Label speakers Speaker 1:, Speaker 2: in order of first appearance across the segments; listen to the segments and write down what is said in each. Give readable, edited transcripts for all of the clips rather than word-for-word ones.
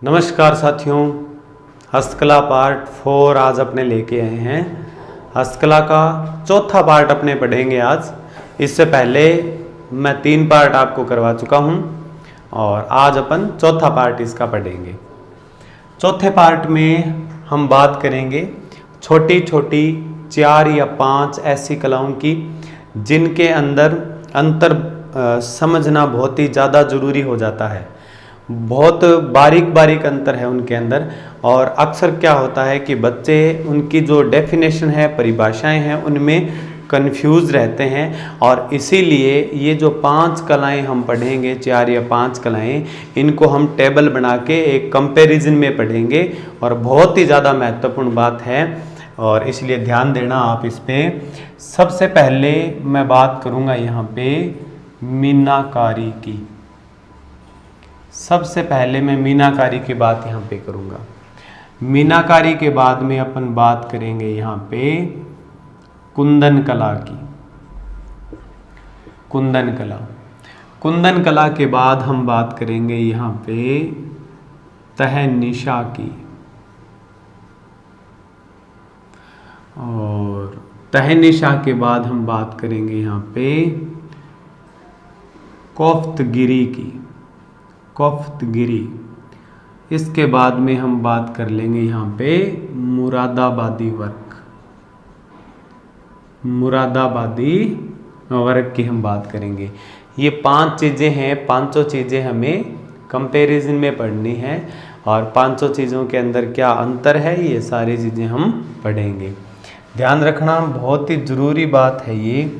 Speaker 1: नमस्कार साथियों, हस्तकला पार्ट 4 आज अपने लेके आए हैं। हस्तकला का चौथा पार्ट अपने पढ़ेंगे आज। इससे पहले मैं 3 पार्ट आपको करवा चुका हूं और आज अपन चौथा पार्ट इसका पढ़ेंगे। चौथे पार्ट में हम बात करेंगे छोटी छोटी 4 या 5 ऐसी कलाओं की जिनके अंदर अंतर समझना बहुत ही ज़्यादा ज़रूरी हो जाता है। बहुत बारीक बारीक अंतर है उनके अंदर और अक्सर क्या होता है कि बच्चे उनकी जो डेफिनेशन है, परिभाषाएं हैं, उनमें कंफ्यूज रहते हैं और इसीलिए ये जो 5 कलाएं हम पढ़ेंगे, 4 या 5 कलाएं, इनको हम टेबल बना के एक कंपैरिजन में पढ़ेंगे और बहुत ही ज़्यादा महत्वपूर्ण बात है और इसलिए ध्यान देना आप इस पर। सबसे पहले मैं बात करूँगा यहाँ पे मीनाकारी की। सबसे पहले मैं मीनाकारी की बात यहाँ पे करूँगा। मीनाकारी के बाद में अपन बात करेंगे यहाँ पे कुंदन कला की। कुंदन कला, कुंदन कला के बाद हम बात करेंगे यहाँ पे तहनीशा की और तहनीशा के बाद हम बात करेंगे यहाँ पे कोफ्तगिरी की। कोफ्तगिरी। इसके बाद में हम बात कर लेंगे यहाँ पे मुरादाबादी वर्क। मुरादाबादी वर्क की हम बात करेंगे। ये 5 चीज़ें हैं, 5 चीज़ें हमें कंपैरिजन में पढ़नी है और 5 चीज़ों के अंदर क्या अंतर है, ये सारी चीज़ें हम पढ़ेंगे। ध्यान रखना बहुत ही ज़रूरी बात है ये।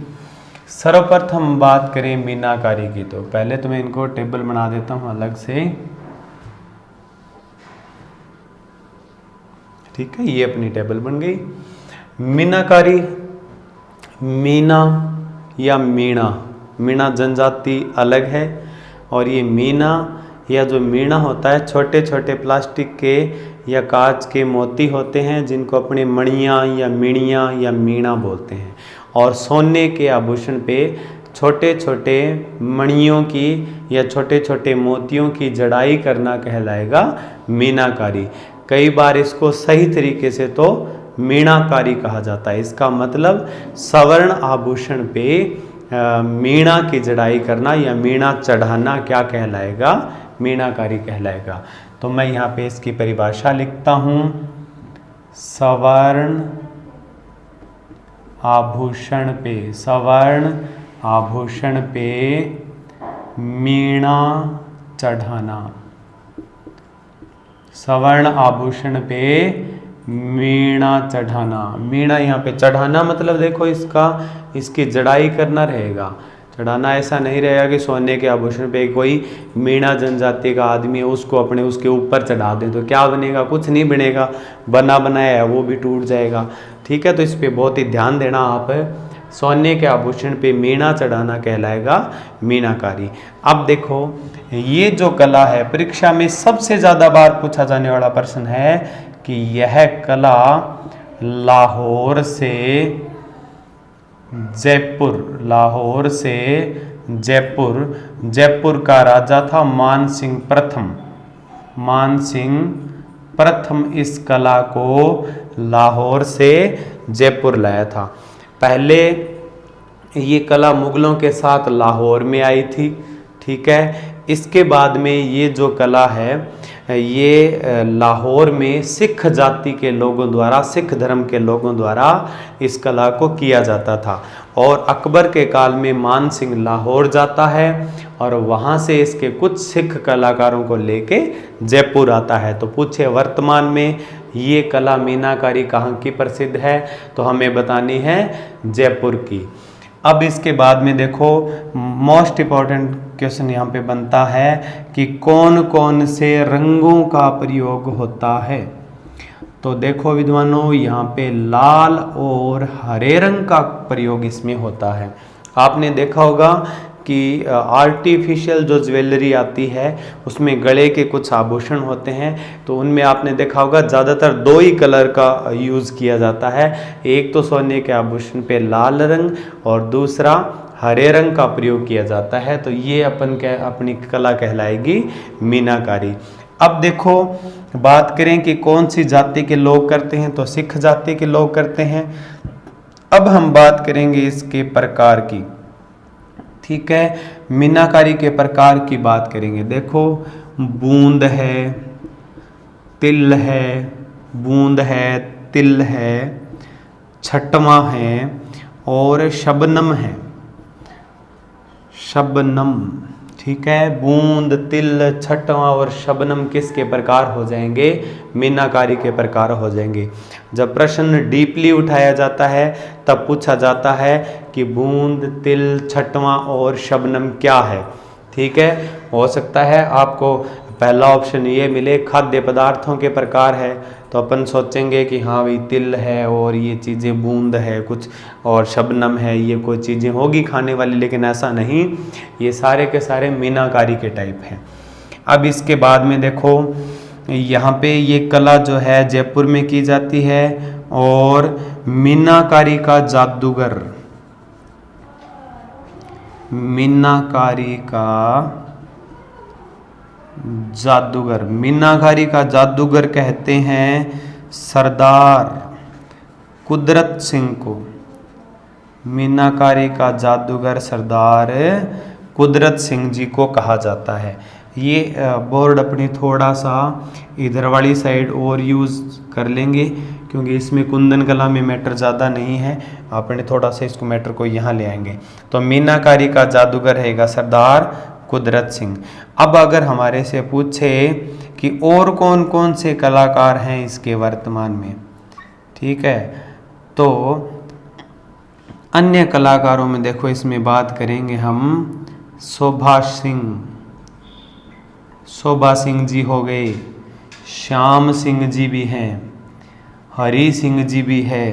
Speaker 1: सर्वप्रथम बात करें मीनाकारी की, तो पहले तो मैं इनको टेबल बना देता हूँ अलग से। ठीक है, ये अपनी टेबल बन गई। मीनाकारी, मीना या मीणा, मीणा जनजाति अलग है और ये मीना या जो मीणा होता है, छोटे छोटे प्लास्टिक के या कांच के मोती होते हैं जिनको अपने मणियाँ या मीणियाँ या मीणा बोलते हैं और सोने के आभूषण पे छोटे छोटे मणियों की या छोटे छोटे मोतियों की जड़ाई करना कहलाएगा मीनाकारी। कई बार इसको सही तरीके से तो मीणाकारी कहा जाता है। इसका मतलब स्वर्ण आभूषण पे मीणा की जड़ाई करना या मीणा चढ़ाना क्या कहलाएगा, मीणाकारी कहलाएगा। तो मैं यहाँ पे इसकी परिभाषा लिखता हूँ। स्वर्ण आभूषण पे, स्वर्ण आभूषण पे मीणा चढ़ाना। स्वर्ण आभूषण पे मीणा चढ़ाना। मीणा यहाँ पे चढ़ाना मतलब देखो इसकी जड़ाई करना रहेगा। चढ़ाना ऐसा नहीं रहेगा कि सोने के आभूषण पे कोई मीणा जनजाति का आदमी है उसको अपने उसके ऊपर चढ़ा दे तो क्या बनेगा, कुछ नहीं बनेगा, बना बनाया है वो भी टूट जाएगा। ठीक है, तो इस पे बहुत ही ध्यान देना आप। सोने के आभूषण पे मीणा चढ़ाना कहलाएगा मीनाकारी। अब देखो ये जो कला है, परीक्षा में सबसे ज़्यादा बार पूछा जाने वाला प्रश्न है कि यह कला लाहौर से जयपुर, लाहौर से जयपुर, जयपुर का राजा था मान सिंह प्रथम। मान सिंह प्रथम इस कला को लाहौर से जयपुर लाया था। पहले ये कला मुगलों के साथ लाहौर में आई थी। ठीक है, इसके बाद में ये जो कला है ये लाहौर में सिख जाति के लोगों द्वारा, सिख धर्म के लोगों द्वारा इस कला को किया जाता था और अकबर के काल में मान सिंह लाहौर जाता है और वहाँ से इसके कुछ सिख कलाकारों को लेके जयपुर आता है। तो पूछे वर्तमान में ये कला मीनाकारी कहाँ की प्रसिद्ध है, तो हमें बतानी है जयपुर की। अब इसके बाद में देखो मोस्ट इम्पॉर्टेंट क्वेश्चन यहाँ पे बनता है कि कौन कौन से रंगों का प्रयोग होता है। तो देखो विद्वानों, यहाँ पे लाल और हरे रंग का प्रयोग इसमें होता है। आपने देखा होगा कि आर्टिफिशियल जो ज्वेलरी आती है उसमें गले के कुछ आभूषण होते हैं, तो उनमें आपने देखा होगा ज़्यादातर 2 ही कलर का यूज़ किया जाता है। एक तो सोने के आभूषण पे लाल रंग और दूसरा हरे रंग का प्रयोग किया जाता है। तो ये अपनी कला कहलाएगी मीनाकारी। अब देखो बात करें कि कौन सी जाति के लोग करते हैं, तो सिख जाति के लोग करते हैं। अब हम बात करेंगे इसके प्रकार की, ठीक है, मीनाकारी के प्रकार की बात करेंगे। देखो बूंद है, तिल है, बूंद है, तिल है, छटवा है और शबनम है। शबनम, ठीक है, बूंद, तिल, छटवा और शबनम किसके प्रकार हो जाएंगे? मीनाकारी के प्रकार हो जाएंगे। जब प्रश्न डीपली उठाया जाता है तब पूछा जाता है कि बूंद, तिल, छटवा और शबनम क्या है। ठीक है, हो सकता है आपको पहला ऑप्शन ये मिले खाद्य पदार्थों के प्रकार है, तो अपन सोचेंगे कि हाँ भाई तिल है और ये चीज़ें, बूंद है कुछ और शबनम है, ये कोई चीज़ें होगी खाने वाली, लेकिन ऐसा नहीं, ये सारे के सारे मीनाकारी के टाइप हैं। अब इसके बाद में देखो यहाँ पे ये कला जो है जयपुर में की जाती है, और मीनाकारी का जादूगर, मीनाकारी का जादूगर, मीनाकारी का जादूगर कहते हैं सरदार कुदरत सिंह को। मीनाकारी का जादूगर सरदार कुदरत सिंह जी को कहा जाता है। ये बोर्ड अपनी थोड़ा सा इधर वाली साइड और यूज़ कर लेंगे, क्योंकि इसमें कुंदन कला में मैटर ज़्यादा नहीं है, अपने थोड़ा सा इसको मैटर को यहाँ ले आएंगे। तो मीनाकारी का जादूगर रहेगा सरदार कुदरत सिंह। अब अगर हमारे से पूछे कि और कौन कौन से कलाकार हैं इसके वर्तमान में, ठीक है, तो अन्य कलाकारों में देखो इसमें बात करेंगे हम शोभा सिंह जी हो गए, श्याम सिंह जी भी हैं, हरी सिंह जी भी है,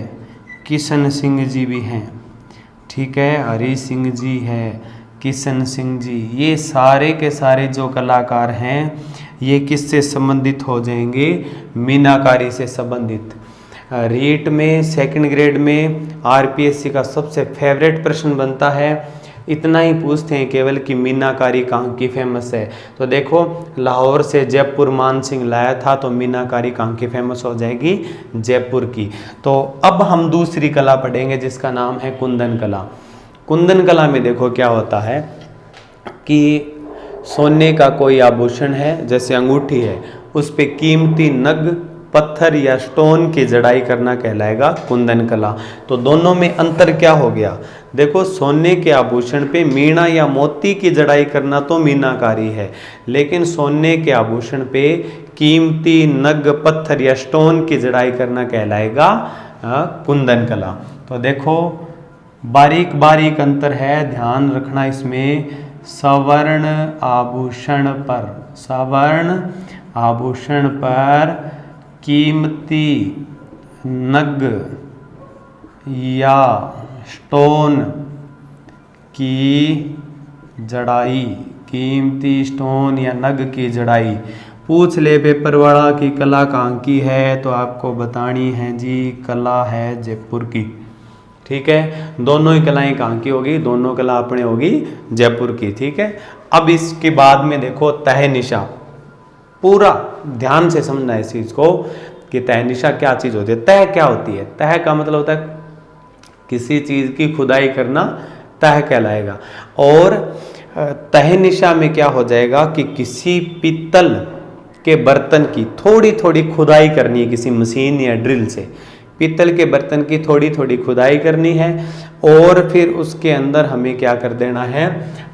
Speaker 1: किशन सिंह जी भी हैं, ठीक है, हरी सिंह जी है, किशन सिंह जी, ये सारे के सारे जो कलाकार हैं ये किससे संबंधित हो जाएंगे? मीनाकारी से संबंधित। रीट में सेकंड ग्रेड में आरपीएससी का सबसे फेवरेट प्रश्न बनता है, इतना ही पूछते हैं केवल कि मीनाकारी कहाँ की फेमस है। तो देखो लाहौर से जयपुर मान सिंह लाया था, तो मीनाकारी कहाँ की फेमस हो जाएगी? जयपुर की। तो अब हम दूसरी कला पढ़ेंगे जिसका नाम है कुंदन कला। कुंदन कला में देखो क्या होता है कि सोने का कोई आभूषण है, जैसे अंगूठी है, उस पे कीमती नग, पत्थर या स्टोन की जड़ाई करना कहलाएगा कुंदन कला। तो दोनों में अंतर क्या हो गया? देखो सोने के आभूषण पे मीणा या मोती की जड़ाई करना तो मीनाकारी है, लेकिन सोने के आभूषण पे कीमती नग, पत्थर या स्टोन की जड़ाई करना कहलाएगा कुंदन कला। तो देखो बारीक बारीक अंतर है, ध्यान रखना इसमें। सवर्ण आभूषण पर कीमती नग या स्टोन की जड़ाई, कीमती स्टोन या नग की जड़ाई। पूछ ले पेपर वाला की कला कहाँ की है, तो आपको बतानी है जी, कला है जयपुर की। ठीक है, दोनों ही कलाएं कहाँ की होगी? दोनों कला अपने होगी जयपुर की। ठीक है, अब इसके बाद में देखो तहनिशा, पूरा ध्यान से समझना है इस चीज को कि तहनिशा क्या चीज होती है। तह क्या होती है? तह का मतलब होता है किसी चीज की खुदाई करना, तह कहलाएगा। और तहनिशा में क्या हो जाएगा कि किसी पीतल के बर्तन की थोड़ी थोड़ी खुदाई करनी है किसी मशीन या ड्रिल से। पीतल के बर्तन की थोड़ी थोड़ी खुदाई करनी है और फिर उसके अंदर हमें क्या कर देना है?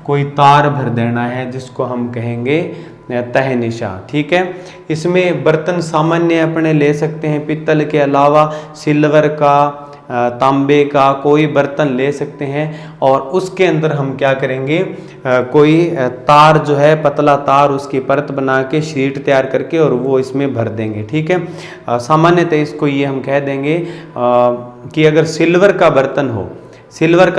Speaker 1: कोई तार भर देना है, जिसको हम कहेंगे तहनिशा। ठीक है, इसमें बर्तन सामान्य अपने ले सकते हैं, पीतल के अलावा सिल्वर का, तांबे का कोई बर्तन ले सकते हैं, और उसके अंदर हम क्या करेंगे? कोई तार जो है, पतला तार, उसकी परत बना के शीट तैयार करके और वो इसमें भर देंगे। ठीक है, सामान्यतः इसको ये हम कह देंगे कि अगर सिल्वर का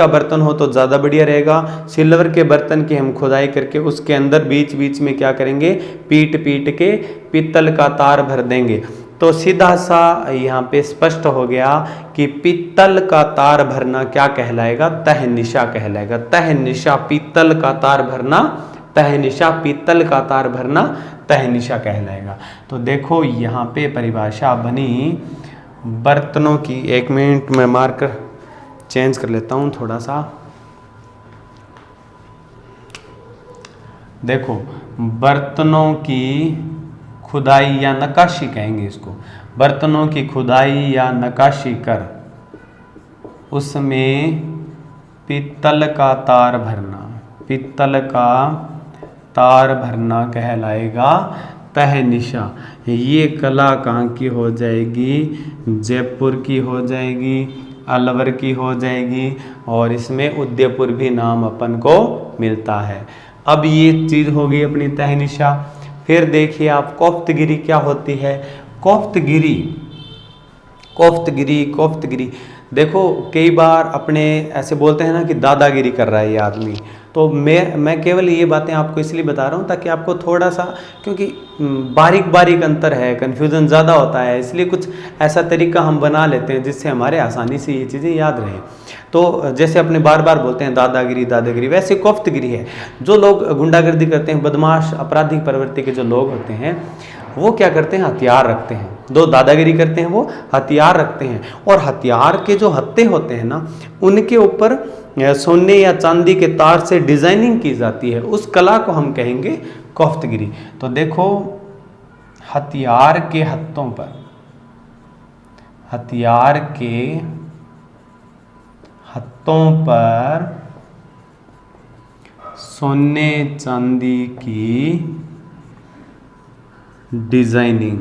Speaker 1: बर्तन हो तो ज़्यादा बढ़िया रहेगा। सिल्वर के बर्तन की हम खुदाई करके उसके अंदर बीच बीच में क्या करेंगे? पीट के पीतल का तार भर देंगे। तो सीधा सा यहाँ पे स्पष्ट हो गया कि पीतल का तार भरना क्या कहलाएगा? तहनिशा कहलाएगा। तहनिशा, पीतल का तार भरना तहनिशा, पीतल का तार भरना तहनिशा कहलाएगा। तो देखो यहाँ पे परिभाषा बनी बर्तनों की। 1 मिनट में मार्कर चेंज कर लेता हूँ थोड़ा सा। देखो बर्तनों की खुदाई या नक्काशी कहेंगे इसको, बर्तनों की खुदाई या नक्काशी कर उसमें पीतल का तार भरना, पीतल का तार भरना कहलाएगा तहनिशा। ये कला कहाँ की हो जाएगी? जयपुर की हो जाएगी, अलवर की हो जाएगी, और इसमें उदयपुर भी नाम अपन को मिलता है। अब ये चीज़ हो गई अपनी तहनिशा। फिर देखिए आप कोफ्तगिरी क्या होती है। कोफ्तगिरी, कोफ्तगिरी, कोफ्तगिरी देखो कई बार अपने ऐसे बोलते हैं ना कि दादागिरी कर रहा है ये आदमी। तो मैं केवल ये बातें आपको इसलिए बता रहा हूँ ताकि आपको थोड़ा सा, क्योंकि बारीक बारीक अंतर है, कन्फ्यूज़न ज़्यादा होता है, इसलिए कुछ ऐसा तरीका हम बना लेते हैं जिससे हमारे आसानी से ये चीज़ें याद रहें। तो जैसे अपने बार बार बोलते हैं दादागिरी दादागिरी, वैसे कोफ्तगिरी है। जो लोग गुंडागर्दी करते हैं, बदमाश आपराधिक प्रवृत्ति के जो लोग होते हैं, वो क्या करते हैं? हथियार रखते हैं। दो दादागिरी करते हैं, वो हथियार रखते हैं, और हथियार के जो हत्थे होते हैं ना, उनके ऊपर सोने या चांदी के तार से डिजाइनिंग की जाती है। उस कला को हम कहेंगे कोफ्तगिरी। तो देखो हथियार के हत्थों पर, हथियार के हत्थों पर सोने चांदी की डिजाइनिंग,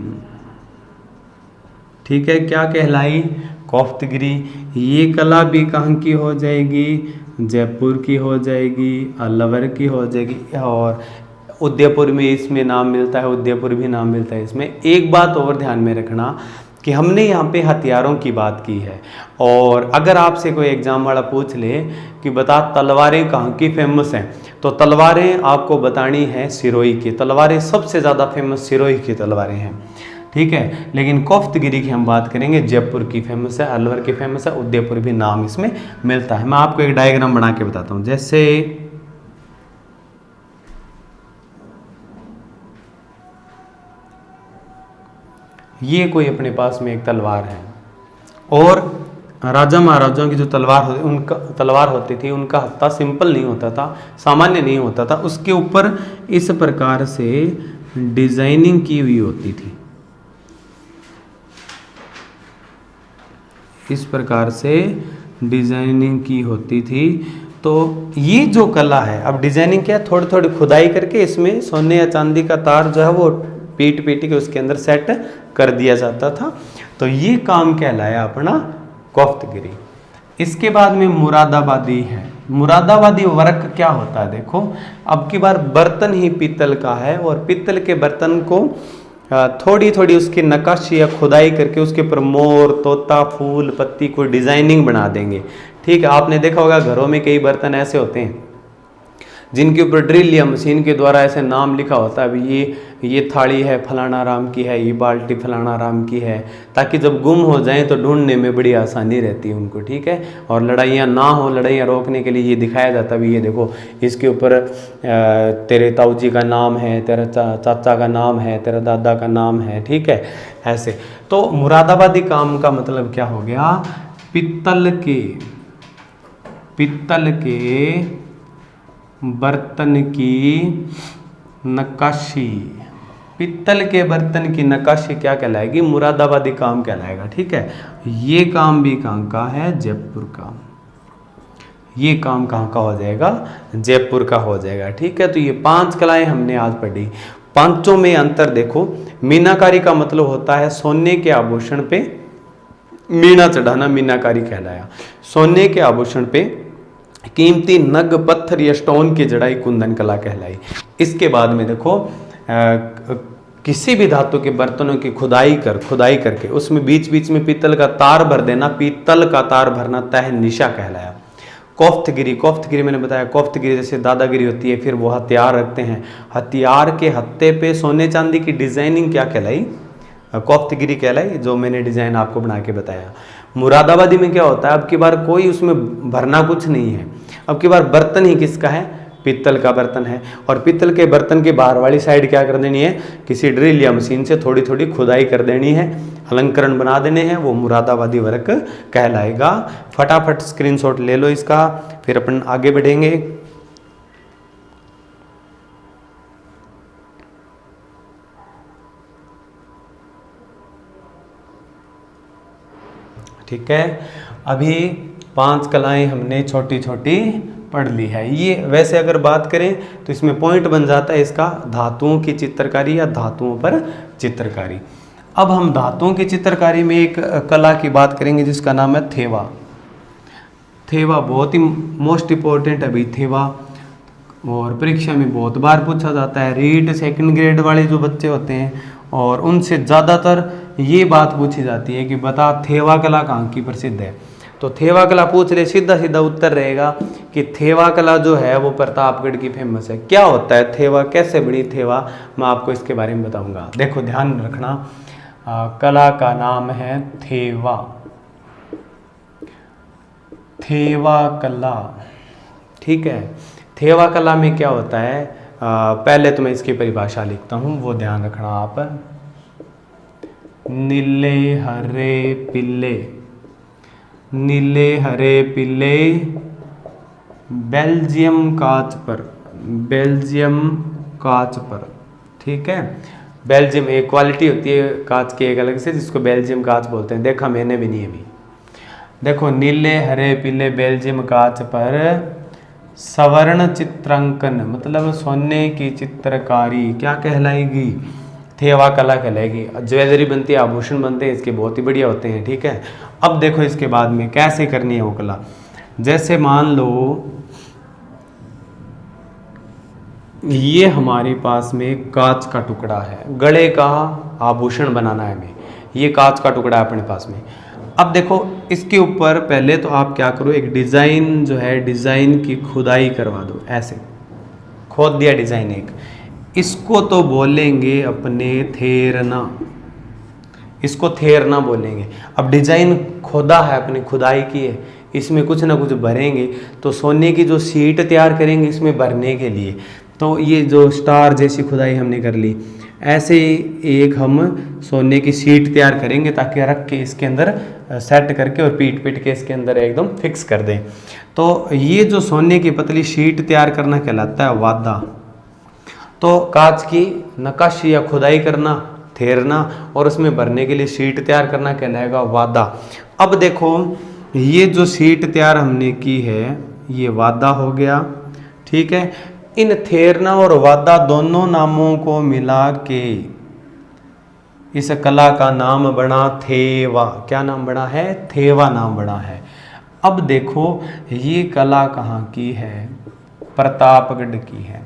Speaker 1: ठीक है, क्या कहलाई? कोफ्तगिरी। ये कला भी कहाँ की हो जाएगी? जयपुर की हो जाएगी, अलवर की हो जाएगी, और उदयपुर में इसमें नाम मिलता है, उदयपुर भी नाम मिलता है इसमें। एक बात और ध्यान में रखना कि हमने यहाँ पे हथियारों की बात की है, और अगर आपसे कोई एग्जाम वाला पूछ ले कि बता तलवारें कहाँ की फेमस हैं, तो तलवारें आपको बतानी है सिरोही की। तलवारें सबसे ज़्यादा फेमस सिरोही की तलवारें हैं, ठीक है। लेकिन कोफ्तगिरी की हम बात करेंगे, जयपुर की फेमस है, अलवर की फेमस है, उदयपुर भी नाम इसमें मिलता है। मैं आपको एक डायग्राम बना के बताता हूँ। जैसे ये कोई अपने पास में एक तलवार है, और राजा महाराजाओं की जो तलवार होती थी, उनका हत्था सिंपल नहीं होता था, सामान्य नहीं होता था, उसके ऊपर इस प्रकार से डिजाइनिंग की हुई होती थी, इस प्रकार से डिजाइनिंग की होती थी। तो ये जो कला है, अब डिजाइनिंग क्या, थोड़ी थोड़ी खुदाई करके इसमें सोने या चांदी का तार जो है वो पीट के उसके अंदर सेट कर दिया जाता था। तो ये काम कहलाया अपना कोफ्तगिरी। इसके बाद में मुरादाबादी है। मुरादाबादी वर्क क्या होता है? देखो अब की बार बर्तन ही पीतल का है, और पीतल के बर्तन को थोड़ी थोड़ी उसकी नक्काशी या खुदाई करके उसके ऊपर मोर, तोता, फूल, पत्ती को डिजाइनिंग बना देंगे, ठीक है। आपने देखा होगा घरों में कई बर्तन ऐसे होते हैं जिनके ऊपर ड्रिल या मशीन के द्वारा ऐसे नाम लिखा होता है, अभी ये थाली है फलाना राम की है, ये बाल्टी फलाना राम की है, ताकि जब गुम हो जाएं तो ढूंढने में बड़ी आसानी रहती है उनको, ठीक है। और लड़ाइयाँ ना हो, लड़ाइयाँ रोकने के लिए ये दिखाया जाता है, ये देखो इसके ऊपर तेरे ताऊ जी का नाम है, तेरा चाचा का नाम है, तेरा दादा का नाम है, ठीक है, ऐसे। तो मुरादाबादी काम का मतलब क्या हो गया? पित्तल के बर्तन की नक्काशी, पित्तल के बर्तन की नक्काशी क्या कहलाएगी? मुरादाबादी काम कहलाएगा, ठीक है। ये काम भी कहाँ का है? जयपुर का। ये काम कहाँ का हो जाएगा? जयपुर का हो जाएगा, ठीक है। तो ये 5 कलाएं हमने आज पढ़ी। पांचों में अंतर देखो। मीनाकारी का मतलब होता है सोने के आभूषण पे मीना चढ़ाना, मीनाकारी कहलाया। सोने के आभूषण पे कीमती नग, पत्थर या स्टोन की जड़ाई कुंदन कला कहलाई। इसके बाद में देखो किसी भी धातु के बर्तनों की खुदाई करके उसमें बीच बीच में पीतल का तार भर देना, पीतल का तार भरना तहनिशा कहलाया। कोफ्तगिरी मैंने बताया, कोफ्तगिरी जैसे दादागिरी होती है, फिर वो हथियार रखते हैं, हथियार के हत्थे पे सोने चांदी की डिजाइनिंग क्या कहलाई? कोफ्तगिरी कहलाई, जो मैंने डिजाइन आपको बना के बताया। मुरादाबादी में क्या होता है? अब की बार कोई उसमें भरना कुछ नहीं है, अब की बार बर्तन ही किसका है? पीतल का बर्तन है। और पीतल के बर्तन के बाहर वाली साइड क्या कर देनी है, किसी ड्रिल या मशीन से थोड़ी थोड़ी खुदाई कर देनी है, अलंकरण बना देने हैं, वो मुरादाबादी वर्क कहलाएगा। फटाफट स्क्रीनशॉट ले लो इसका, फिर अपन आगे बढ़ेंगे। ठीक है, अभी 5 कलाएं हमने छोटी छोटी पढ़ ली है। ये वैसे अगर बात करें तो इसमें पॉइंट बन जाता है इसका धातुओं की चित्रकारी या धातुओं पर चित्रकारी। अब हम धातुओं की चित्रकारी में एक कला की बात करेंगे जिसका नाम है थेवा। थेवा बहुत ही मोस्ट इम्पोर्टेंट है भाई थेवा, और परीक्षा में बहुत बार पूछा जाता है। रीट सेकंड ग्रेड वाले जो बच्चे होते हैं और उनसे ज़्यादातर ये बात पूछी जाती है कि बता थेवा कला कहाँ की प्रसिद्ध है। तो थेवा कला पूछ ले, सीधा सीधा उत्तर रहेगा कि थेवा कला जो है वो प्रतापगढ़ की फेमस है। क्या होता है थेवा, कैसे बनी थेवा, मैं आपको इसके बारे में बताऊंगा। देखो ध्यान रखना, कला का नाम है थेवा, थेवा कला। ठीक है, थेवा कला में क्या होता है, पहले तो मैं इसकी परिभाषा लिखता हूँ, वो ध्यान रखना आप। नीले हरे पीले, नीले हरे पीले बेल्जियम कांच पर, बेल्जियम कांच पर। ठीक है, बेल्जियम एक क्वालिटी होती है कांच की एक अलग से, जिसको बेल्जियम कांच बोलते हैं। देखा मैंने भी नहीं अभी। देखो नीले हरे पीले बेल्जियम कांच पर सवर्ण चित्रांकन, मतलब सोने की चित्रकारी क्या कहलाएगी, थेवा कला कहलाएगी। ज्वेलरी बनती है, आभूषण बनते हैं इसके, बहुत ही बढ़िया होते हैं। ठीक है, अब देखो इसके बाद में कैसे करनी है वो कला। जैसे मान लो ये हमारे पास में कांच का टुकड़ा है, गले का आभूषण बनाना है हमें, ये कांच का टुकड़ा है अपने पास में। अब देखो इसके ऊपर पहले तो आप क्या करो, एक डिज़ाइन जो है डिज़ाइन की खुदाई करवा दो। ऐसे खोद दिया डिज़ाइन एक, इसको तो बोलेंगे अपने थेरना, इसको थेरना बोलेंगे। अब डिज़ाइन खोदा है, अपनी खुदाई की है, इसमें कुछ ना कुछ भरेंगे, तो सोने की जो सीट तैयार करेंगे इसमें भरने के लिए। तो ये जो स्टार जैसी खुदाई हमने कर ली, ऐसे ही एक हम सोने की सीट तैयार करेंगे ताकि रख के इसके अंदर सेट करके और पीट पीट के इसके अंदर एकदम फिक्स कर दें। तो ये जो सोने की पतली शीट तैयार करना कहलाता है वादा। तो कांच की नक्काशी या खुदाई करना थेरना, और उसमें भरने के लिए शीट तैयार करना कहलाएगा वादा। अब देखो ये जो शीट तैयार हमने की है ये वादा हो गया। ठीक है, इन थेरना और वादा दोनों नामों को मिला के इस कला का नाम बना थेवा। क्या नाम बना है, थेवा नाम बना है। अब देखो ये कला कहाँ की है, प्रतापगढ़ की है।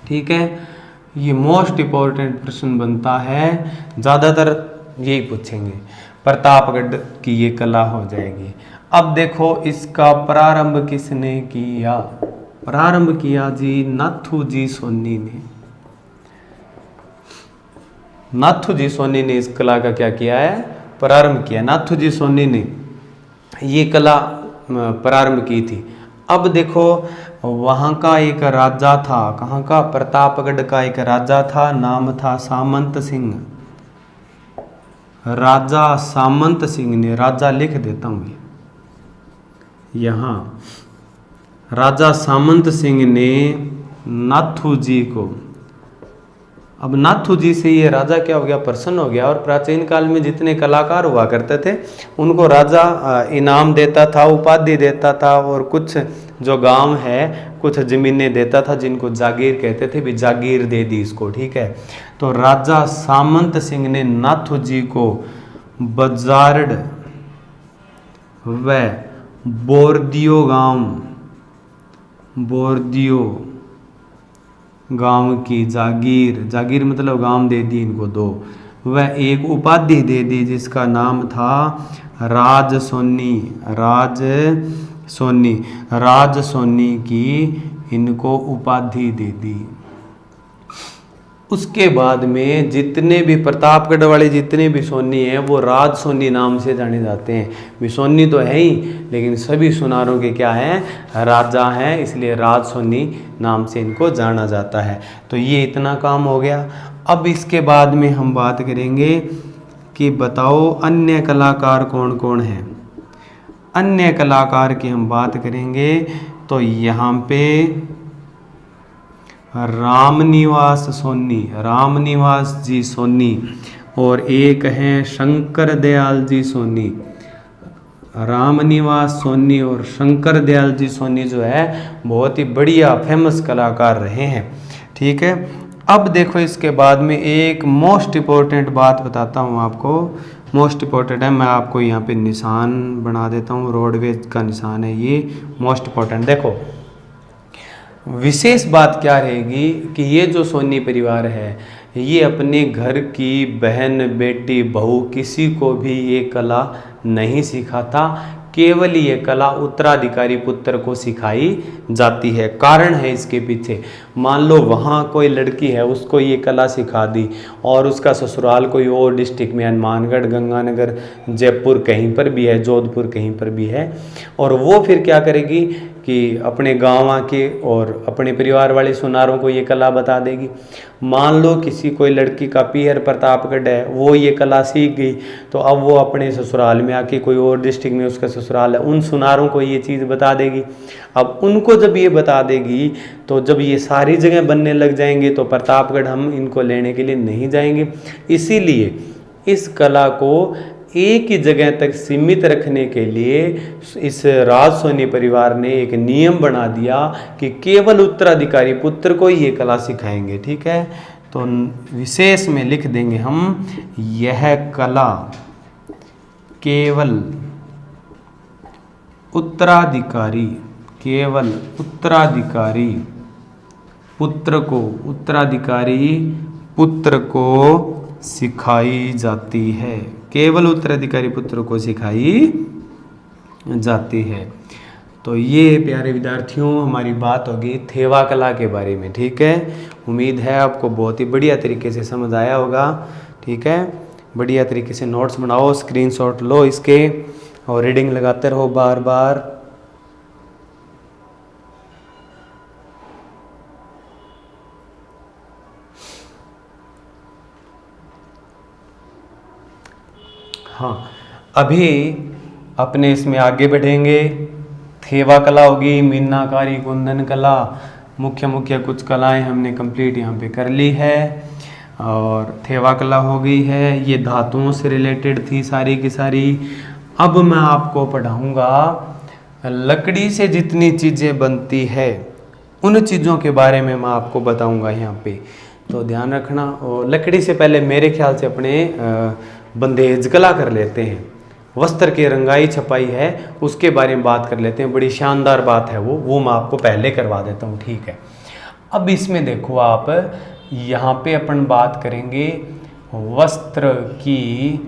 Speaker 1: ठीक है, ये मोस्ट इम्पोर्टेंट प्रश्न बनता है, ज़्यादातर यही पूछेंगे, प्रतापगढ़ की ये कला हो जाएगी। अब देखो इसका प्रारंभ किसने किया, प्रारंभ किया जी नाथू जी सोनी ने। नाथू जी सोनी ने इस कला का क्या किया है, प्रारंभ किया। नाथू जी सोनी ने ये कला प्रारंभ की थी। अब देखो वहाँ का एक राजा था, कहाँ का, प्रतापगढ़ का एक राजा था, नाम था सामंत सिंह। राजा सामंत सिंह ने, राजा लिख देता हूँ यहाँ, राजा सामंत सिंह ने नाथू जी को, अब नाथू जी से ये राजा क्या हो गया, प्रसन्न हो गया। और प्राचीन काल में जितने कलाकार हुआ करते थे उनको राजा इनाम देता था, उपाधि देता था, और कुछ जो गांव है कुछ जमीनें देता था जिनको जागीर कहते थे, भी जागीर दे दी इसको। ठीक है, तो राजा सामंत सिंह ने नाथू जी को बजारड़ व बोरदियो गांव, बोरदियो गांव की जागीर, जागीर मतलब गांव दे दी इनको दो, वह एक उपाधि दे दी जिसका नाम था राज सोनी। राज सोनी, राज सोनी की इनको उपाधि दे दी। उसके बाद में जितने भी प्रतापगढ़ वाले जितने भी सोनी हैं वो राज सोनी नाम से जाने जाते हैं। बिसोनी तो है ही, लेकिन सभी सुनारों के क्या हैं, राजा हैं, इसलिए राज सोनी नाम से इनको जाना जाता है। तो ये इतना काम हो गया। अब इसके बाद में हम बात करेंगे कि बताओ अन्य कलाकार कौन कौन हैं। अन्य कलाकार की हम बात करेंगे तो यहाँ पे रामनिवास सोनी, रामनिवास जी सोनी, और एक हैं शंकर दयाल जी सोनी। रामनिवास सोनी और शंकर दयाल जी सोनी जो है बहुत ही बढ़िया फेमस कलाकार रहे हैं। ठीक है, अब देखो इसके बाद में एक मोस्ट इम्पोर्टेंट बात बताता हूँ आपको। मोस्ट इम्पोर्टेंट है, मैं आपको यहाँ पे निशान बना देता हूँ, रोडवेज का निशान है ये, मोस्ट इम्पोर्टेंट। देखो विशेष बात क्या रहेगी कि ये जो सोनी परिवार है ये अपने घर की बहन, बेटी, बहू किसी को भी ये कला नहीं सिखाता, केवल ये कला उत्तराधिकारी पुत्र को सिखाई जाती है। कारण है इसके पीछे, मान लो वहाँ कोई लड़की है उसको ये कला सिखा दी और उसका ससुराल कोई और डिस्ट्रिक्ट में, हनुमानगढ़, गंगानगर, जयपुर कहीं पर भी है, जोधपुर कहीं पर भी है, और वो फिर क्या करेगी कि अपने गांव आके और अपने परिवार वाले सुनारों को ये कला बता देगी। मान लो किसी कोई लड़की का पीहर प्रतापगढ़ है, वो ये कला सीख गई, तो अब वो अपने ससुराल में आके, कोई और डिस्ट्रिक्ट में उसका ससुराल है, उन सुनारों को ये चीज़ बता देगी। अब उनको जब ये बता देगी तो जब ये सारी जगह बनने लग जाएंगे तो प्रतापगढ़ हम इनको लेने के लिए नहीं जाएंगे। इसीलिए इस कला को एक ही जगह तक सीमित रखने के लिए इस राज सोनी परिवार ने एक नियम बना दिया कि केवल उत्तराधिकारी पुत्र को ये कला सिखाएंगे। ठीक है, तो विशेष में लिख देंगे हम, यह कला केवल उत्तराधिकारी, केवल उत्तराधिकारी पुत्र को, उत्तराधिकारी पुत्र को सिखाई जाती है, केवल उत्तराधिकारी पुत्र को सिखाई जाती है। तो ये प्यारे विद्यार्थियों हमारी बात होगी थेवा कला के बारे में। ठीक है, उम्मीद है आपको बहुत ही बढ़िया तरीके से समझ आया होगा। ठीक है, बढ़िया तरीके से नोट्स बनाओ, स्क्रीनशॉट लो इसके और रीडिंग लगाते रहो बार बार। हाँ, अभी अपने इसमें आगे बढ़ेंगे। थेवा कला होगी, मीनाकारी, कुंदन कला, मुख्य मुख्य कुछ कलाएं हमने कंप्लीट यहाँ पे कर ली है, और थेवा कला हो गई है, ये धातुओं से रिलेटेड थी सारी की सारी। अब मैं आपको पढ़ाऊँगा लकड़ी से जितनी चीज़ें बनती है उन चीज़ों के बारे में मैं आपको बताऊँगा यहाँ पे, तो ध्यान रखना। और लकड़ी से पहले मेरे ख्याल से अपने बंदेज कला कर लेते हैं, वस्त्र की रंगाई छपाई है उसके बारे में बात कर लेते हैं, बड़ी शानदार बात है वो मैं आपको पहले करवा देता हूँ। ठीक है, अब इसमें देखो आप, यहाँ पे अपन बात करेंगे वस्त्र की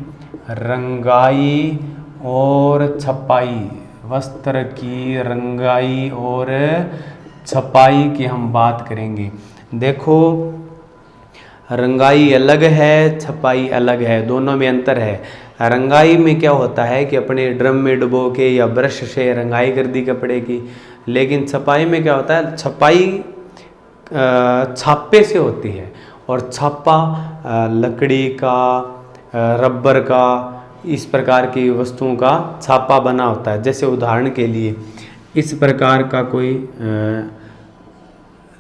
Speaker 1: रंगाई और छपाई, वस्त्र की रंगाई और छपाई की हम बात करेंगे। देखो रंगाई अलग है, छपाई अलग है, दोनों में अंतर है। रंगाई में क्या होता है कि अपने ड्रम में डुबो के या ब्रश से रंगाई कर दी कपड़े की, लेकिन छपाई में क्या होता है, छपाई छापे से होती है, और छापा लकड़ी का, रबर का, इस प्रकार की वस्तुओं का छापा बना होता है। जैसे उदाहरण के लिए इस प्रकार का कोई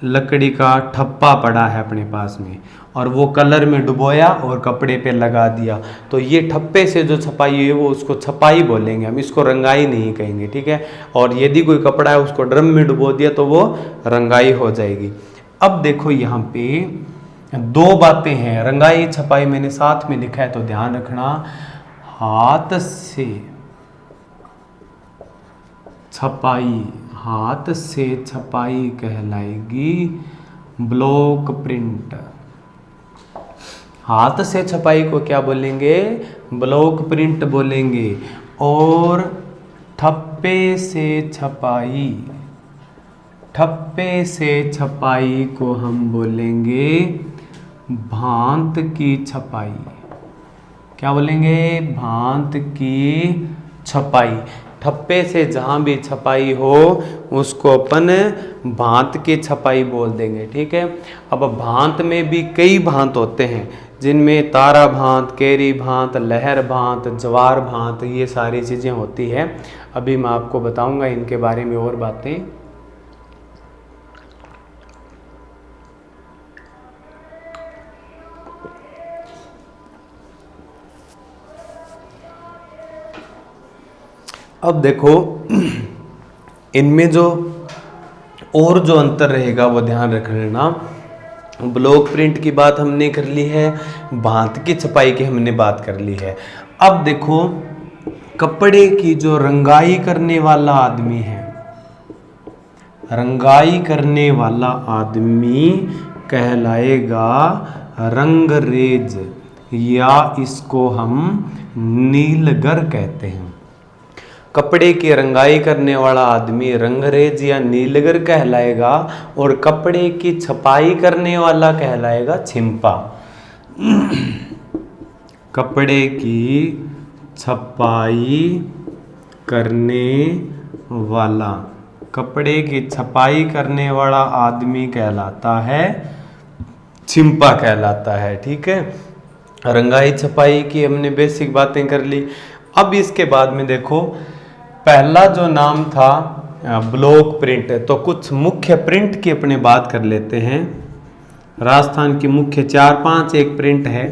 Speaker 1: लकड़ी का ठप्पा पड़ा है अपने पास में, और वो कलर में डुबोया और कपड़े पे लगा दिया, तो ये ठप्पे से जो छपाई है वो उसको छपाई बोलेंगे हम, इसको रंगाई नहीं कहेंगे। ठीक है, और यदि कोई कपड़ा है उसको ड्रम में डुबो दिया तो वो रंगाई हो जाएगी। अब देखो यहाँ पे दो बातें हैं, रंगाई छपाई मैंने साथ में लिखा है तो ध्यान रखना। हाथ से छपाई, हाथ से छपाई कहलाएगी ब्लॉक प्रिंट। हाथ से छपाई को क्या बोलेंगे, ब्लॉक प्रिंट बोलेंगे। और ठप्पे से छपाई, ठप्पे से छपाई को हम बोलेंगे भांत की छपाई। क्या बोलेंगे? भांत की छपाई। ठप्पे से जहां भी छपाई हो उसको अपन भांत की छपाई बोल देंगे। ठीक है। अब भांत में भी कई भांत होते हैं, जिनमें तारा भांत, केरी भांत, लहर भांत, जवार भांत, ये सारी चीज़ें होती है। अभी मैं आपको बताऊंगा इनके बारे में और बातें। अब देखो इनमें जो और जो अंतर रहेगा वो ध्यान रख लेना। ब्लॉक प्रिंट की बात हमने कर ली है, भांत की छपाई की हमने बात कर ली है। अब देखो कपड़े की जो रंगाई करने वाला आदमी है, रंगाई करने वाला आदमी कहलाएगा रंगरेज, या इसको हम नीलगर कहते हैं। कपड़े की रंगाई करने वाला आदमी रंगरेज या नीलगर कहलाएगा, और कपड़े की छपाई करने वाला कहलाएगा छिंपा। कपड़े की छपाई करने वाला, कपड़े की छपाई करने वाला आदमी कहलाता है छिंपा कहलाता है। ठीक है। रंगाई छपाई की हमने बेसिक बातें कर ली। अब इसके बाद में देखो पहला जो नाम था ब्लॉक प्रिंट, तो कुछ मुख्य प्रिंट की अपने बात कर लेते हैं। राजस्थान की मुख्य 4-5 एक प्रिंट है,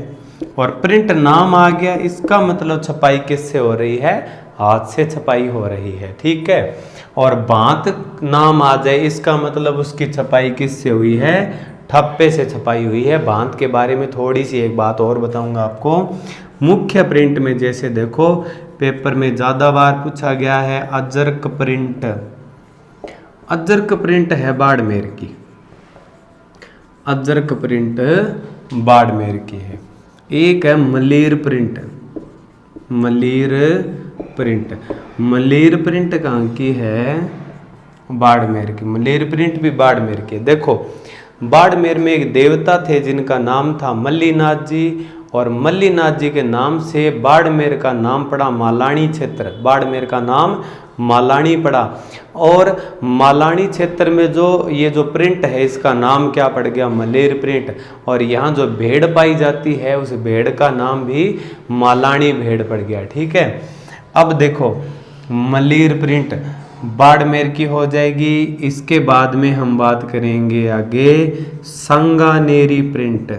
Speaker 1: और प्रिंट नाम आ गया, इसका मतलब छपाई किससे हो रही है? हाथ से छपाई हो रही है। ठीक है। और भांत नाम आ जाए, इसका मतलब उसकी छपाई किससे हुई है? ठप्पे से छपाई हुई है। भांत के बारे में थोड़ी सी एक बात और बताऊंगा आपको। मुख्य प्रिंट में जैसे देखो पेपर में ज़्यादा बार पूछा गया है अजरक प्रिंट। अजरक प्रिंट है बाड़मेर की, अजरक प्रिंट बाड़मेर की है। एक है मलेर प्रिंट, मलेर प्रिंट, मलेर प्रिंट कहाँ की है? बाड़मेर की। मलेर प्रिंट भी बाड़मेर की। देखो बाड़मेर में एक देवता थे जिनका नाम था मल्लीनाथ जी, और मल्लीनाथ जी के नाम से बाड़मेर का नाम पड़ा मालानी क्षेत्र। बाड़मेर का नाम मालानी पड़ा, और मालानी क्षेत्र में जो ये जो प्रिंट है इसका नाम क्या पड़ गया? मलेर प्रिंट। और यहाँ जो भेड़ पाई जाती है उस भेड़ का नाम भी मालानी भेड़ पड़ गया। ठीक है। अब देखो मलेर प्रिंट बाड़मेर की हो जाएगी। इसके बाद में हम बात करेंगे आगे सांगानेरी प्रिंट।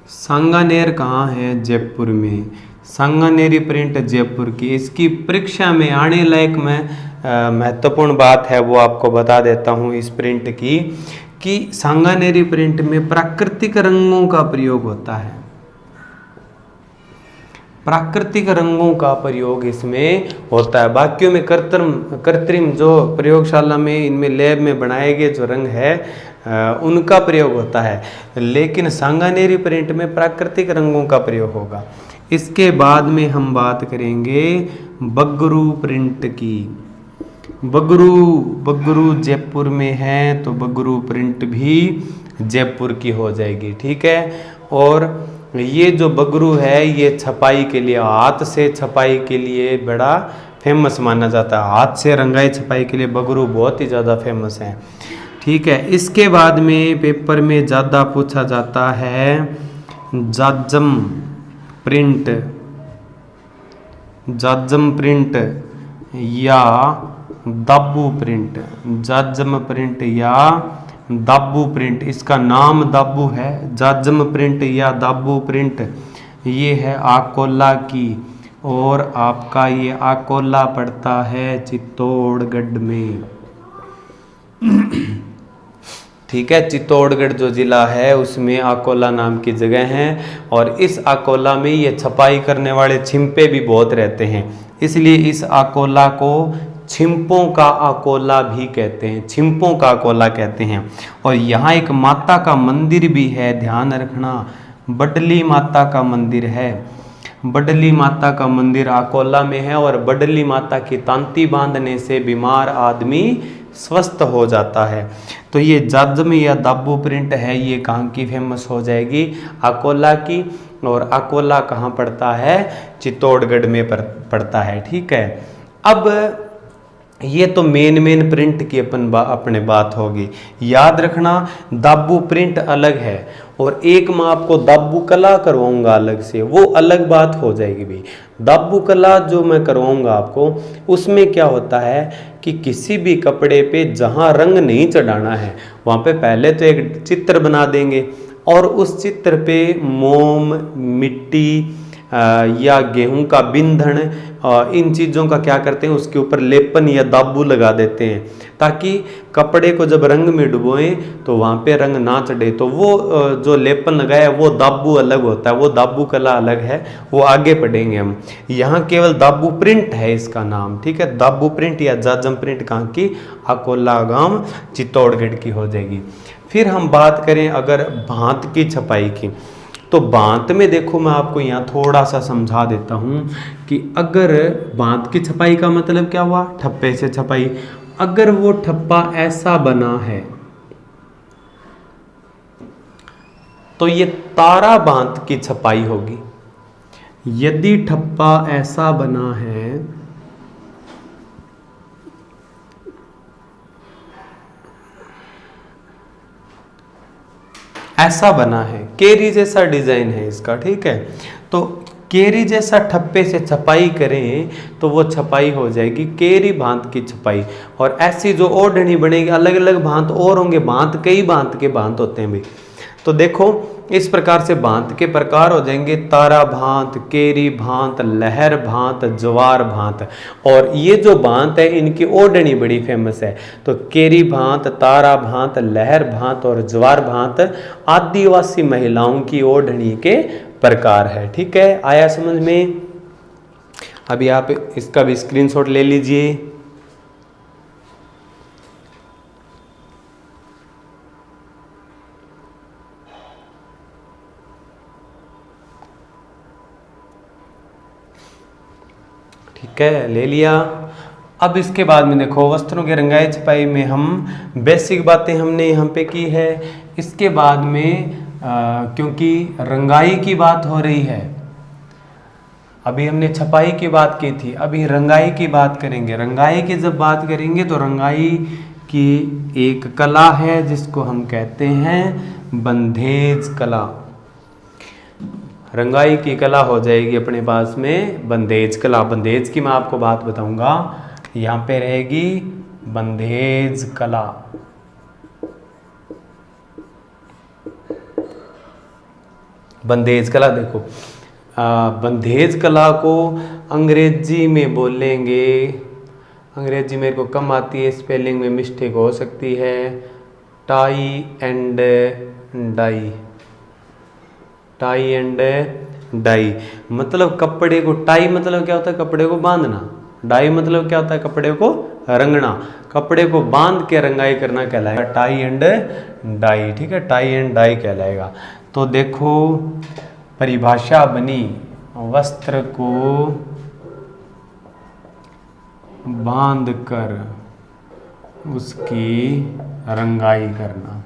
Speaker 1: सांगानेर कहाँ है? जयपुर में। सांगानेरी प्रिंट जयपुर की। इसकी परीक्षा में आने लायक मैं महत्वपूर्ण बात है वो आपको बता देता हूँ इस प्रिंट की, कि सांगानेरी प्रिंट में प्राकृतिक रंगों का प्रयोग होता है। प्राकृतिक रंगों का प्रयोग इसमें होता है। बाकियों में कृत्रिम जो प्रयोगशाला में इनमें लैब में बनाए गए जो रंग है उनका प्रयोग होता है, लेकिन सांगानेरी प्रिंट में प्राकृतिक रंगों का प्रयोग होगा। इसके बाद में हम बात करेंगे बगरू प्रिंट की। बगरू जयपुर में है, तो बगरू प्रिंट भी जयपुर की हो जाएगी। ठीक है। और ये जो बगरू है ये छपाई के लिए, हाथ से छपाई के लिए बड़ा फेमस माना जाता है। हाथ से रंगाई छपाई के लिए बगरू बहुत ही ज़्यादा फेमस है। ठीक है। इसके बाद में पेपर में ज़्यादा पूछा जाता है जाजम प्रिंट, जाजम प्रिंट या दाबू प्रिंट। जाजम प्रिंट या दाबू प्रिंट, इसका नाम दाबू है। जाजम प्रिंट या दाबू प्रिंट ये है आकोला की, और आपका ये आकोला पड़ता है चित्तौड़गढ़ में। ठीक है। चित्तौड़गढ़ जो जिला है उसमें आकोला नाम की जगह है, और इस आकोला में ये छपाई करने वाले छिंपे भी बहुत रहते हैं, इसलिए इस आकोला को छिंपों का आकोला भी कहते हैं, छिंपों का आकोला कहते हैं। और यहाँ एक माता का मंदिर भी है, ध्यान रखना, बडली माता का मंदिर है। बडली माता का मंदिर आकोला में है, और बडली माता की तांती बांधने से बीमार आदमी स्वस्थ हो जाता है। तो ये जाजम या दाबू प्रिंट है, ये कहाँ की फेमस हो जाएगी, अकोला की। और अकोला कहाँ पड़ता है, चित्तौड़गढ़ में पड़ता है। ठीक है, अब ये तो मेन प्रिंट की अपने बात होगी। याद रखना दाबू प्रिंट अलग है और एक मैं आपको दाबू कला करवाऊंगा अलग से, वो अलग बात हो जाएगी भाई। दाबू कला जो मैं करवाऊंगा आपको, उसमें क्या होता है कि किसी भी कपड़े पे जहाँ रंग नहीं चढ़ाना है वहाँ पे पहले तो एक चित्र बना देंगे और उस चित्र पे मोम, मिट्टी या गेहूं का बिंधन, इन चीज़ों का क्या करते हैं, उसके ऊपर लेपन या दाबू लगा देते हैं ताकि कपड़े को जब रंग में डुबोएं तो वहाँ पे रंग ना चढ़े। तो वो जो लेपन लगाया वो दाबू अलग होता है, वो दाबू कला अलग है, वो आगे पढ़ेंगे हम। यहाँ केवल दाबू प्रिंट है इसका नाम। ठीक है, दाबू प्रिंट या जाजम प्रिंट कहाँ की, अकोला गांव चित्तौड़गढ़ की हो जाएगी। फिर हम बात करें अगर भांत की छपाई की, तो भांत में देखो मैं आपको यहाँ थोड़ा सा समझा देता हूँ कि अगर भांत की छपाई का मतलब क्या हुआ, ठप्पे से छपाई। अगर वो ठप्पा ऐसा बना है तो ये तारा भांत की छपाई होगी। यदि ठप्पा ऐसा बना है, ऐसा बना है, केरी जैसा डिजाइन है इसका। ठीक है, तो केरी जैसा ठप्पे से छपाई करें तो वो छपाई हो जाएगी केरी भांत की छपाई। और ऐसी जो ओढ़नी बनेगी, अलग अलग भांत और होंगे, भांत कई भांत के भांत होते हैं भाई। तो देखो इस प्रकार से भांत के प्रकार हो जाएंगे, तारा भांत, केरी भांत, लहर भांत, ज्वार भांत। और ये जो भांत है इनकी ओढ़नी बड़ी फेमस है। तो केरी भांत, तारा भांत, लहर भांत और ज्वार भांत आदिवासी महिलाओं की ओढ़नी के प्रकार है। ठीक है, आया समझ में। अभी आप इसका भी स्क्रीनशॉट ले लीजिए। ठीक है, ले लिया। अब इसके बाद में देखो वस्त्रों के रंगाई छपाई में हम बेसिक बातें हमने यहाँ पे की है। इसके बाद में क्योंकि रंगाई की बात हो रही है, अभी हमने छपाई की बात की थी, अभी रंगाई की बात करेंगे। रंगाई की जब बात करेंगे तो रंगाई की एक कला है जिसको हम कहते हैं बंधेज कला। रंगाई की कला हो जाएगी अपने पास में बंधेज कला। बंधेज की मैं आपको बात बताऊंगा, यहाँ पे रहेगी बंधेज कला। बंधेज कला देखो, बंधेज कला को अंग्रेजी में बोलेंगे, अंग्रेजी मेरे को कम आती है, स्पेलिंग में मिस्टेक हो सकती है, tie and dye. Tie and dye मतलब कपड़े को, टाई मतलब क्या होता है, कपड़े को बांधना। डाई मतलब क्या होता है, कपड़े को रंगना। कपड़े को बांध के रंगाई करना कहलाएगा टाई एंड डाई। ठीक है, टाई एंड डाई कहलाएगा। तो देखो परिभाषा बनी, वस्त्र को बांध कर उसकी रंगाई करना।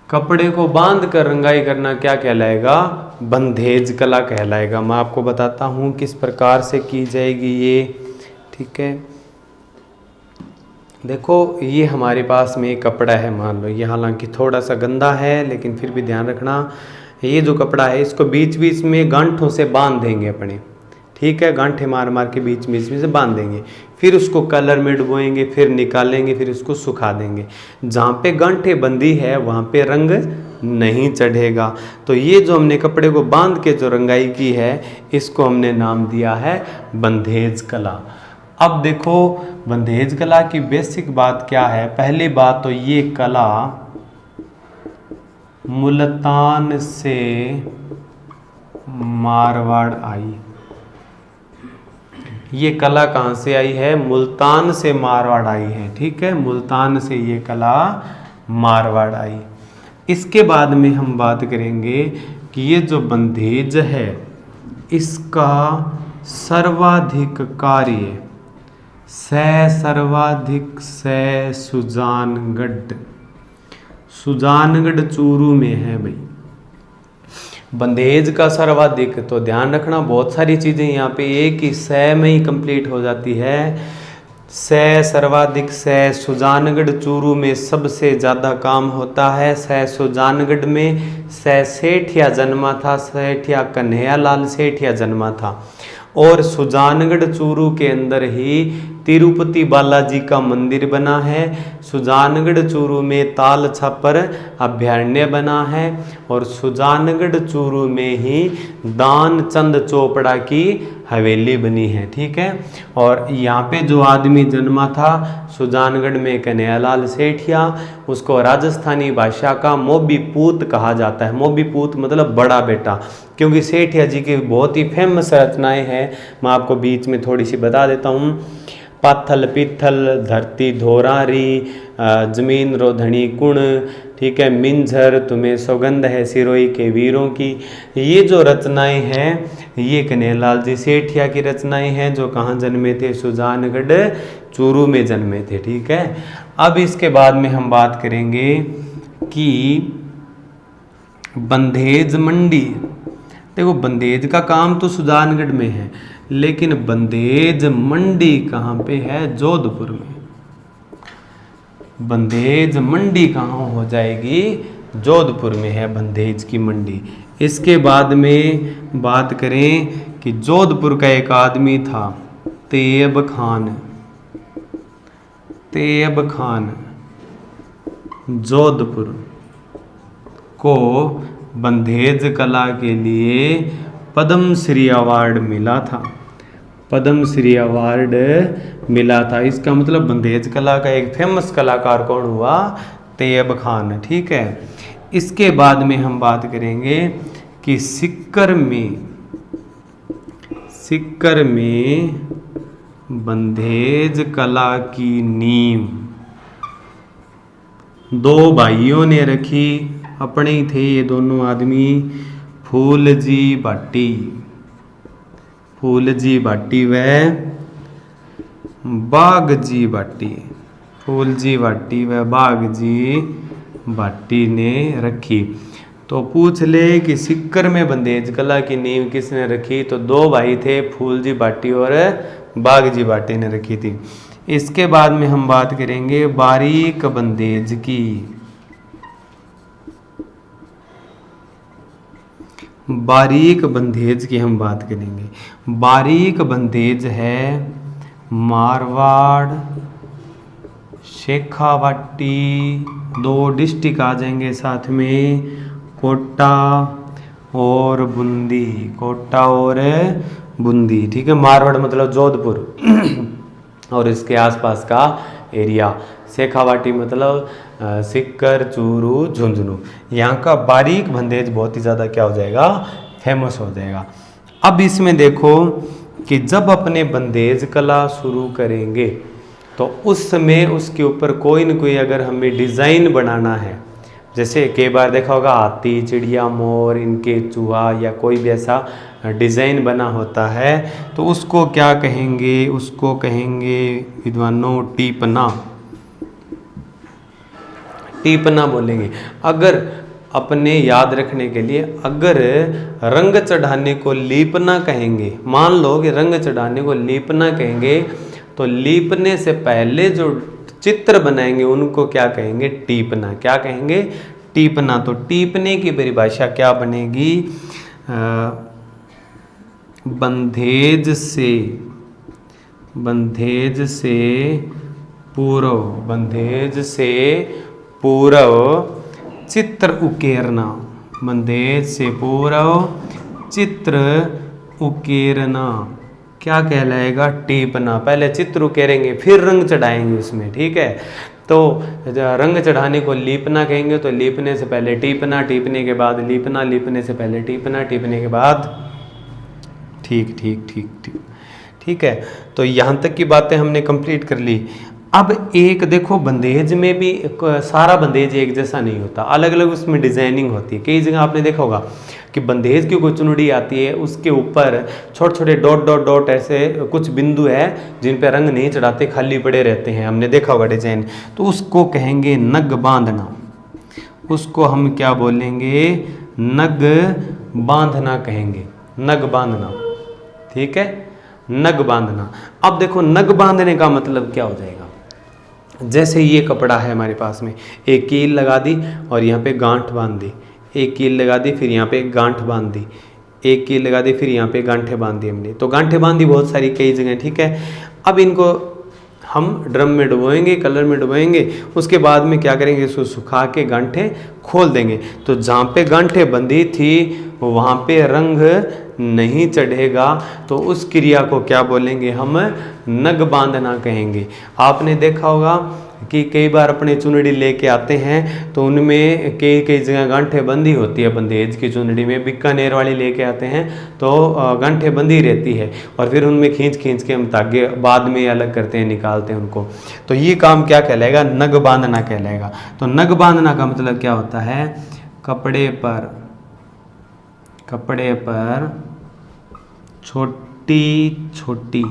Speaker 1: कपड़े को बांध कर रंगाई करना क्या कहलाएगा, बंधेज कला कहलाएगा। मैं आपको बताता हूँ किस प्रकार से की जाएगी ये। ठीक है, देखो ये हमारे पास में एक कपड़ा है, मान लो ये हालांकि थोड़ा सा गंदा है लेकिन फिर भी ध्यान रखना, ये जो कपड़ा है इसको बीच बीच में गांठों से बांध देंगे अपने। ठीक है, गांठे मार मार के बीच बीच में से बांध देंगे, फिर उसको कलर में डुबोएंगे, फिर निकालेंगे, फिर उसको सुखा देंगे। जहाँ पे गांठे बंदी है वहाँ पे रंग नहीं चढ़ेगा। तो ये जो हमने कपड़े को बांध के जो रंगाई की है इसको हमने नाम दिया है बंधेज कला। अब देखो बंधेज कला की बेसिक बात क्या है। पहली बात तो ये कला मुल्तान से मारवाड़ आई। ये कला कहाँ से आई है, मुल्तान से मारवाड़ आई है। ठीक है, मुल्तान से ये कला मारवाड़ आई। इसके बाद में हम बात करेंगे कि ये जो बंधेज है इसका सर्वाधिक कार्य सर्वाधिक सुजानगढ़, सुजानगढ़ चूरू में है भाई। बंदेज का सर्वाधिक, तो ध्यान रखना बहुत सारी चीजें यहाँ पे एक ही में ही कंप्लीट हो जाती है। सर्वाधिक सुजानगढ़ चूरू में सबसे ज़्यादा काम होता है। सुजानगढ़ में सेठिया जन्मा था, सेठिया कन्हैयालाल सेठिया जन्मा था। और सुजानगढ़ चूरू के अंदर ही तिरुपति बालाजी का मंदिर बना है। सुजानगढ़ चूरू में ताल छापर अभयारण्य बना है। और सुजानगढ़ चूरू में ही दान चंद चोपड़ा की हवेली बनी है, ठीक है। और यहाँ पे जो आदमी जन्मा था सुजानगढ़ में कन्हैयालाल सेठिया, उसको राजस्थानी भाषा का मोबीपूत कहा जाता है। मोबीपूत मतलब बड़ा बेटा, क्योंकि सेठिया जी की बहुत ही फेमस रचनाएं हैं। मैं आपको बीच में थोड़ी सी बता देता हूँ। पाथल पित्थल, धरती धोरारी, जमीन रोधनी कुण, ठीक है, मिंझर तुम्हें सौगंध है सिरोही के वीरों की। ये जो रचनाएं हैं ये कन्हैयालाल जी सेठिया की रचनाएं हैं, जो कहाँ जन्मे थे? सुजानगढ़ चूरू में जन्मे थे, ठीक है। अब इसके बाद में हम बात करेंगे कि बंधेज मंडी। देखो बंधेज का काम तो सुजानगढ़ में है, लेकिन बंधेज मंडी कहाँ पे है? जोधपुर में। बंधेज मंडी कहाँ हो जाएगी? जोधपुर में है बंधेज की मंडी। इसके बाद में बात करें कि जोधपुर का एक आदमी था तैयब खान। तैयब खान जोधपुर को बंधेज कला के लिए पद्मश्री अवार्ड मिला था। पद्मश्री अवार्ड मिला था। इसका मतलब बंधेज कला का एक फेमस कलाकार कौन हुआ? तैयब खान, ठीक है। इसके बाद में हम बात करेंगे कि सिक्कर में बंधेज कला की नींव दो भाइयों ने रखी, अपने ही थे ये दोनों आदमी, फूलजी भाटी। फूलजी भाटी व बागजी भाटी। फूलजी भाटी व बागजी भाटी ने रखी। तो पूछ ले कि सिक्कर में बंधेज कला की नींव किसने रखी? तो दो भाई थे, फूलजी भाटी और बागजी भाटी ने रखी थी। इसके बाद में हम बात करेंगे बारीक बंधेज की। बारीक बंधेज की हम बात करेंगे। बारीक बंधेज है मारवाड़, शेखावाटी, दो डिस्ट्रिक्ट आ जाएंगे साथ में, कोटा और बूंदी। कोटा और बूंदी, ठीक है। मारवाड़ मतलब जोधपुर और इसके आसपास का एरिया। शेखावाटी मतलब सिक्कर, चूरू, झुंझुनू। यहाँ का बारीक बंधेज बहुत ही ज़्यादा क्या हो जाएगा? फेमस हो जाएगा। अब इसमें देखो कि जब अपने बंधेज कला शुरू करेंगे तो उस समय उसके ऊपर कोई न कोई अगर हमें डिज़ाइन बनाना है, जैसे कई बार देखा होगा हाथी, चिड़िया, मोर, इनके चूहा या कोई भी ऐसा डिज़ाइन बना होता है, तो उसको क्या कहेंगे? उसको कहेंगे विद्वानों टीपना। टीपना बोलेंगे। अगर अपने याद रखने के लिए अगर रंग चढ़ाने को लीपना कहेंगे, मान लो कि रंग चढ़ाने को लीपना कहेंगे, तो लीपने से पहले जो चित्र बनाएंगे उनको क्या कहेंगे? टीपना। क्या कहेंगे? टीपना। तो टीपने की परिभाषा क्या बनेगी? बंधेज से पूर्व, बंधेज से पूर्व चित्र उकेरना। बंधेज से पूर्व चित्र उकेरना क्या कहलाएगा? टीपना। पहले चित्र उकेरेंगे फिर रंग चढ़ाएंगे उसमें, ठीक है। तो रंग चढ़ाने को लीपना कहेंगे, तो लीपने से पहले टीपना, टीपने के बाद लीपना, लीपने से पहले टीपना, टीपने के बाद ठीक है। तो यहाँ तक की बातें हमने कंप्लीट कर ली। अब एक देखो बंदेज में भी सारा बंदेज एक जैसा नहीं होता, अलग अलग उसमें डिजाइनिंग होती है। कई जगह आपने देखा होगा कि बंदेज की कोई चुनड़ी आती है, उसके ऊपर छोटे छोटे डॉट डॉट डॉट ऐसे कुछ बिंदु है जिन पे रंग नहीं चढ़ाते, खाली पड़े रहते हैं, हमने देखा होगा डिजाइन। तो उसको कहेंगे नग बांधना, उसको हम क्या बोलेंगे, नग बांधना कहेंगे, नग बांधना। ठीक है, नग बांधना। अब देखो नग बांधने का मतलब क्या हो जाएगा, जैसे ये कपड़ा है हमारे पास में, एक कील लगा दी और यहाँ पे गांठ बांध दी, एक कील लगा दी फिर यहाँ पे गांठ बांध दी, एक कील लगा दी फिर यहाँ पे गांठें बांध दी हमने। तो गांठें बांधी बहुत सारी कई जगह, ठीक है। अब इनको हम ड्रम में डुबोएंगे, कलर में डुबोएंगे, उसके बाद में क्या करेंगे, इसको सुखा के गांठें खोल देंगे। तो जहाँ पे गांठें बंधी थी वहाँ पे रंग नहीं चढ़ेगा, तो उस क्रिया को क्या बोलेंगे हम, नग बांधना कहेंगे। आपने देखा होगा कि कई बार अपने चुनड़ी लेके आते हैं तो उनमें कई कई जगह गांठें बंधी होती है, बंदेज की चुनड़ी में बीकानेर वाली लेके आते हैं तो गांठें बंधी रहती है, और फिर उनमें खींच खींच के हम धागे बाद में अलग करते हैं, निकालते हैं उनको। तो ये काम क्या कहलाएगा, नग बांधना कहलाएगा। तो नग बांधना का मतलब क्या होता है, कपड़े पर छोटी छोटी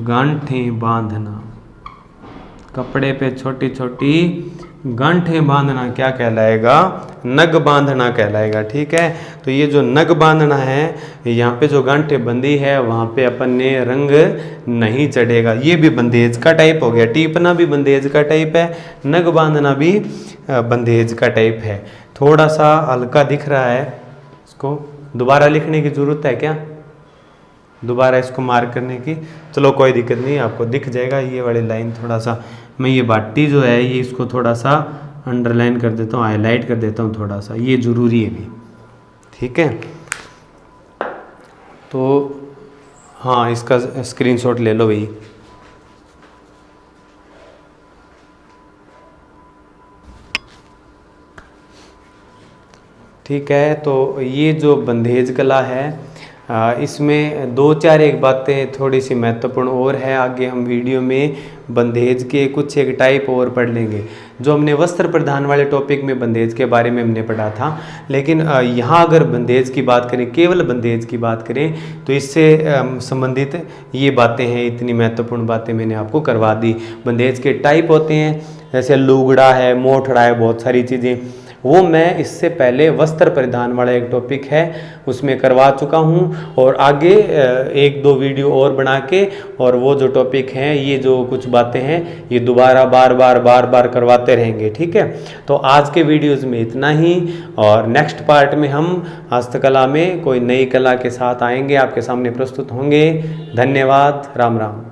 Speaker 1: गांठें बांधना, कपड़े पे छोटी छोटी गांठें बांधना क्या कहलाएगा, नग बांधना कहलाएगा। ठीक है, तो ये जो नग बांधना है, यहाँ पे जो गांठें बंधी है वहाँ पे अपन ने रंग नहीं चढ़ेगा। ये भी बंदेज का टाइप हो गया, टीपना भी बंदेज का टाइप है, नग बांधना भी बंदेज का टाइप है। थोड़ा सा हल्का दिख रहा है, इसको दोबारा लिखने की जरूरत है क्या, दोबारा इसको मार्क करने की, चलो कोई दिक्कत नहीं, आपको दिख जाएगा। ये वाली लाइन थोड़ा सा, मैं ये बाटी जो है ये इसको थोड़ा सा अंडरलाइन कर देता हूँ, हाईलाइट कर देता हूँ थोड़ा सा, ये ज़रूरी है भी। ठीक है, तो हाँ इसका स्क्रीनशॉट ले लो भाई। ठीक है, तो ये जो बंदेज कला है इसमें दो चार एक बातें थोड़ी सी महत्वपूर्ण और है, आगे हम वीडियो में बंदेज के कुछ एक टाइप और पढ़ लेंगे। जो हमने वस्त्र प्रधान वाले टॉपिक में बंदेज के बारे में हमने पढ़ा था, लेकिन यहाँ अगर बंदेज की बात करें, केवल बंदेज की बात करें, तो इससे संबंधित ये बातें हैं, इतनी महत्वपूर्ण बातें मैंने आपको करवा दी। बंदेज के टाइप होते हैं, जैसे लुगड़ा है, मोठड़ा है, बहुत सारी चीज़ें, वो मैं इससे पहले वस्त्र परिधान वाला एक टॉपिक है उसमें करवा चुका हूँ, और आगे एक दो वीडियो और बना के और वो जो टॉपिक हैं, ये जो कुछ बातें हैं, ये दोबारा बार बार करवाते रहेंगे। ठीक है, तो आज के वीडियोज़ में इतना ही, और नेक्स्ट पार्ट में हम हस्तकला में कोई नई कला के साथ आएंगे, आपके सामने प्रस्तुत होंगे। धन्यवाद, राम राम।